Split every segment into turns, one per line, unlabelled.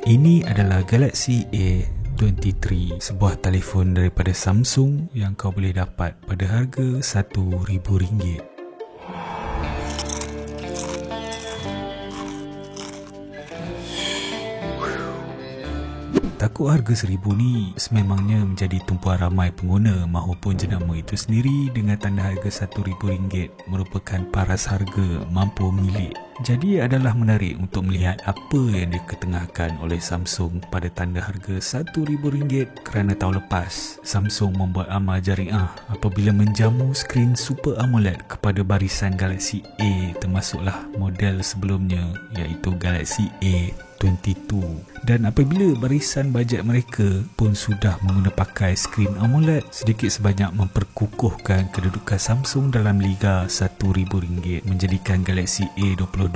Ini adalah Galaxy A23, sebuah telefon daripada Samsung yang kau boleh dapat pada harga RM1,000. Takut harga RM1,000 ni sememangnya menjadi tumpuan ramai pengguna mahupun jenama itu sendiri dengan tanda harga RM1,000 merupakan paras harga mampu milik. Jadi adalah menarik untuk melihat apa yang diketengahkan oleh Samsung pada tanda harga RM1,000 kerana tahun lepas Samsung membuat amal jariah apabila menjamu skrin Super AMOLED kepada barisan Galaxy A termasuklah model sebelumnya iaitu Galaxy A22. Dan apabila barisan bajet mereka pun sudah mengguna pakai skrin AMOLED, sedikit sebanyak memperkukuhkan kedudukan Samsung dalam liga RM1,000, menjadikan Galaxy A22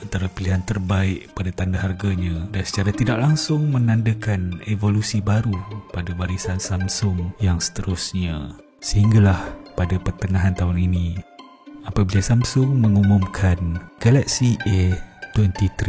antara pilihan terbaik pada tanda harganya dan secara tidak langsung menandakan evolusi baru pada barisan Samsung yang seterusnya. Sehinggalah pada pertengahan tahun ini apabila Samsung mengumumkan Galaxy A23.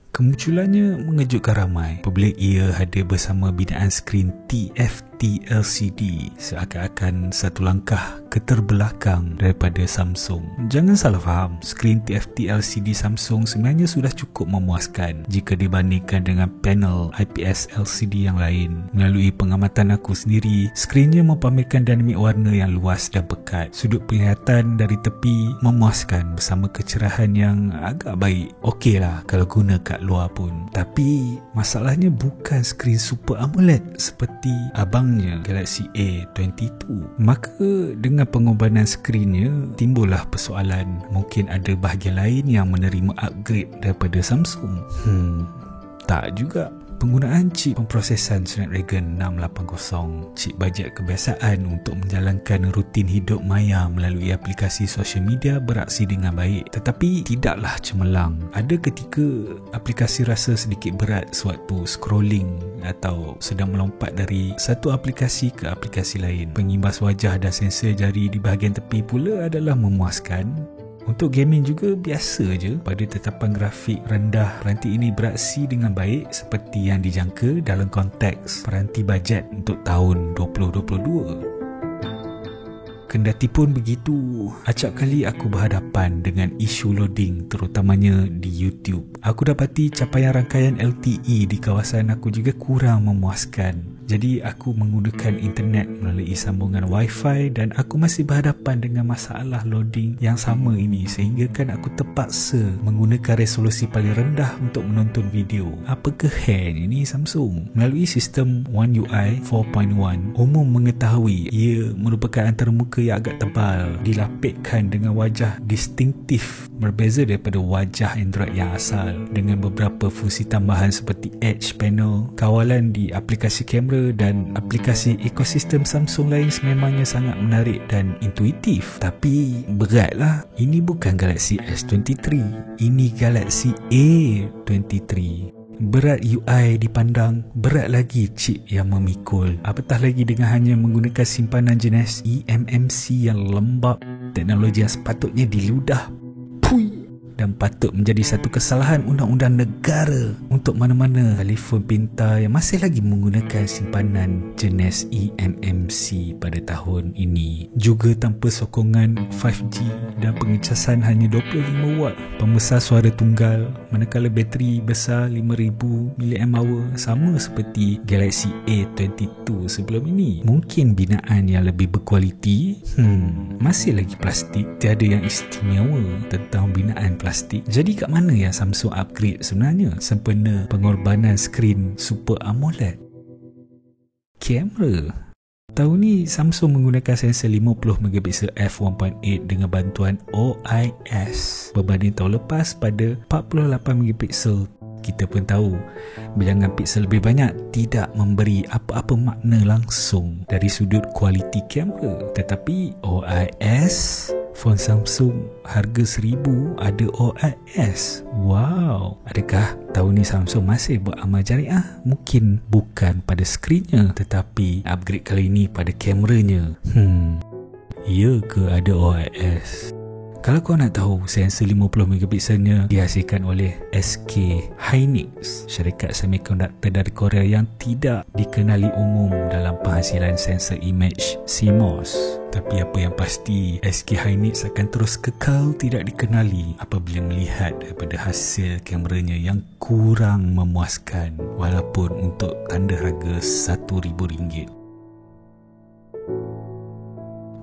Kemunculannya mengejutkan ramai apabila ia hadir bersama binaan skrin TFT LCD, seakan-akan satu langkah keterbelakang daripada Samsung. Jangan salah faham, skrin TFT LCD Samsung sebenarnya sudah cukup memuaskan jika dibandingkan dengan panel IPS LCD yang lain. Melalui pengamatan aku sendiri, skrinnya mempamerkan dinamik warna yang luas dan pekat. Sudut penglihatan dari tepi memuaskan bersama kecerahan yang agak baik. Okeylah kalau guna kat luar pun. Tapi masalahnya bukan skrin Super AMOLED seperti abangnya Galaxy A22. Maka dengan pengorbanan skrinnya timbullah persoalan, mungkin ada bahagian lain yang menerima upgrade daripada Samsung. Tak juga. Penggunaan chip pemprosesan Snapdragon 680, chip bajet kebiasaan untuk menjalankan rutin hidup maya melalui aplikasi sosial media beraksi dengan baik, tetapi tidaklah cemerlang. Ada ketika aplikasi rasa sedikit berat sewaktu scrolling atau sedang melompat dari satu aplikasi ke aplikasi lain. Pengimbas wajah dan sensor jari di bahagian tepi pula adalah memuaskan. Untuk gaming juga biasa je. Pada tetapan grafik rendah, peranti ini beraksi dengan baik seperti yang dijangka dalam konteks peranti bajet untuk tahun 2022. Kendati pun begitu, acap kali aku berhadapan dengan isu loading terutamanya di YouTube. Aku dapati capaian rangkaian LTE di kawasan aku juga kurang memuaskan. Jadi aku menggunakan internet melalui sambungan Wi-Fi dan aku masih berhadapan dengan masalah loading yang sama ini, sehingga kan aku terpaksa menggunakan resolusi paling rendah untuk menonton video. Apa kehen ini Samsung? Melalui sistem One UI 4.1, umum mengetahui ia merupakan antarmuka yang agak tebal, dilapikkan dengan wajah distinktif berbeza daripada wajah Android yang asal, dengan beberapa fungsi tambahan seperti Edge Panel, kawalan di aplikasi kamera dan aplikasi ekosistem Samsung lain sememangnya sangat menarik dan intuitif. Tapi beratlah, ini bukan Galaxy S23, ini Galaxy A23. Berat UI dipandang, berat lagi chip yang memikul. Apatah lagi dengan hanya menggunakan simpanan jenis eMMC yang lembab, teknologi yang sepatutnya diludah dan patut menjadi satu kesalahan undang-undang negara untuk mana-mana telefon pintar yang masih lagi menggunakan simpanan jenis eMMC pada tahun ini. Juga tanpa sokongan 5G dan pengecasan hanya 25 watt, pembesar suara tunggal, manakala bateri besar 5000 mAh sama seperti Galaxy A22 sebelum ini. Mungkin binaan yang lebih berkualiti, masih lagi plastik, tiada yang istimewa tentang binaan plastik. Jadi kat mana yang Samsung upgrade sebenarnya sempena pengorbanan skrin Super AMOLED? Kamera. Tahun ni Samsung menggunakan sensor 50MP f1.8 dengan bantuan OIS berbanding tahun lepas pada 48MP. Kita pun tahu bilangan piksel lebih banyak tidak memberi apa-apa makna langsung dari sudut kualiti kamera, tetapi OIS, phone Samsung harga RM1,000 ada OIS. Wow, adakah tahun ni Samsung masih buat amal jariah? Mungkin bukan pada skrinnya, tetapi upgrade kali ini pada kameranya. Ya ke ada OIS? Kalau kau nak tahu, sensor 50MP dihasilkan oleh SK Hynix, syarikat semikonduktor dari Korea yang tidak dikenali umum dalam penghasilan sensor image CMOS. Tapi apa yang pasti, SK Hynix akan terus kekal tidak dikenali apabila melihat daripada hasil kameranya yang kurang memuaskan walaupun untuk tanda harga RM1,000.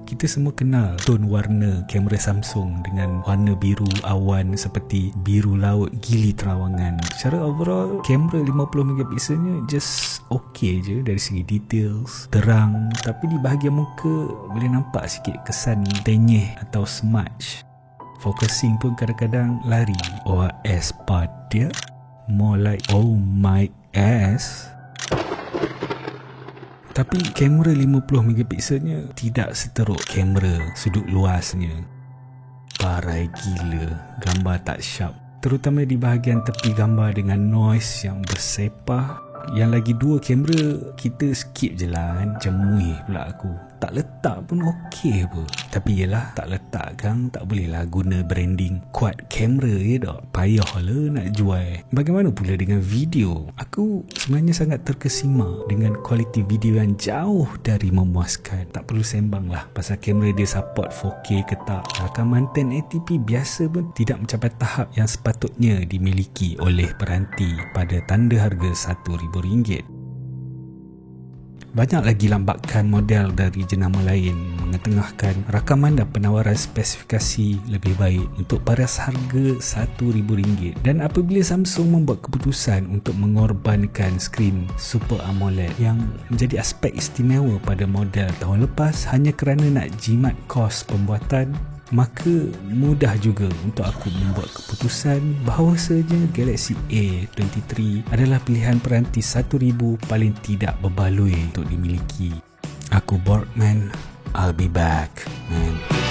Kita semua kenal tone warna kamera Samsung dengan warna biru awan seperti biru laut gili terawangan. Secara overall, kamera 50MP just okey je dari segi details, terang, tapi di bahagian muka boleh nampak sikit kesan tenyeh atau smudge. Focusing pun kadang-kadang lari. OIS pada more like oh my ass. Tapi kamera 50MP tidak seteruk kamera sudut luasnya. Parai gila, gambar tak sharp. Terutama di bahagian tepi gambar dengan noise yang bersepah. Yang lagi dua kamera, kita skip je lah kan. Cemui pula aku. Tak letak pun okey apa. Tapi yelah, tak letak kan tak bolehlah guna branding quad kamera je tak. Payah lah nak jual. Bagaimana pula dengan video? Aku sebenarnya sangat terkesima dengan kualiti video yang jauh dari memuaskan. Tak perlu sembang lah pasal kamera dia support 4K ke tak. Rakaman 1080p biasa pun tidak mencapai tahap yang sepatutnya dimiliki oleh peranti pada tanda harga RM1,000. Banyak lagi lambakan model dari jenama lain mengetengahkan rakaman dan penawaran spesifikasi lebih baik untuk paras harga RM1,000. Dan apabila Samsung membuat keputusan untuk mengorbankan skrin Super AMOLED yang menjadi aspek istimewa pada model tahun lepas hanya kerana nak jimat kos pembuatan, maka mudah juga untuk aku membuat keputusan bahawasanya Galaxy A23 adalah pilihan peranti RM1,000 paling tidak berbaloi untuk dimiliki. Aku Borgman, I'll be back, man.